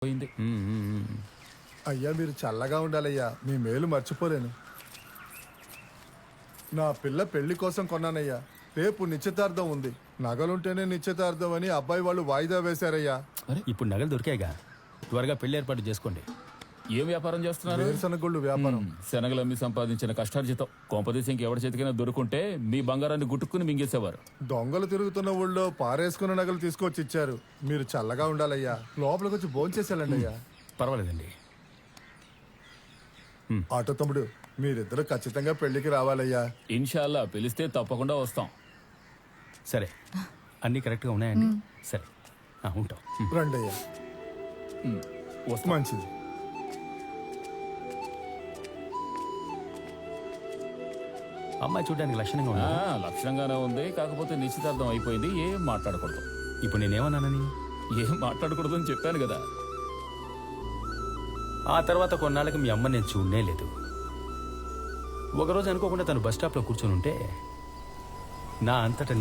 పోయింది. అయ్యా మీరు చల్లగా ఉండాలయ్యా, మీ మేలు మర్చిపోలేను. నా పిల్ల పెళ్లి కోసం కొన్నానయ్యా. రేపు నిశ్చితార్థం ఉంది. నగలుంటేనే నిశ్చితార్థం అని అబ్బాయి వాళ్ళు వాయిదా వేశారయ్యా. ఇప్పుడు నగలు దొరికాయిగా, త్వరగా పెళ్లి ఏర్పాటు చేసుకోండి. ఏం వ్యాపారం చేస్తున్నారు? వేరుశనగొళ్ళు వ్యాపారం. శనగలు అమ్మి సంపాదించిన కష్టార్జితం కొంపదీసి ఇంకెవరి చేతికైనా దొరుకుంటే మీ బంగారాన్ని గుట్టుకుని మింగేసేవారు. దొంగలు తిరుగుతున్న ఊళ్ళో పారేసుకున్న నగలు తీసుకొచ్చి ఇచ్చారు. మీరు చల్లగా ఉండాలయ్యా. లోపలికి వచ్చి భోంచేసేయాలండి అయ్యా. పర్వాలేదండి. ఆటో తమ్ముడు, మీరిద్దరు ఖచ్చితంగా పెళ్లికి రావాలయ్యా. ఇన్షాల్లా పిలిస్తే తప్పకుండా వస్తాం. సరే, అన్నీ కరెక్ట్గా ఉన్నాయండి. సరే, ఉంటాం. రండి అయ్యా. వస్తాం. మంచిది. అమ్మాయి చూడడానికి లక్షణంగా ఉంది. లక్షణంగానే ఉంది. కాకపోతే నిశ్చితార్థం అయిపోయింది. ఏం మాట్లాడకూడదు. ఇప్పుడు నేనేమన్నానని? ఏం మాట్లాడకూడదు అని చెప్పాను కదా. ఆ తర్వాత కొన్నాళ్ళకి మీ అమ్మ నేను చూడనే లేదు. ఒకరోజు అనుకోకుండా తను బస్ స్టాప్లో కూర్చొని ఉంటే నా అంతటా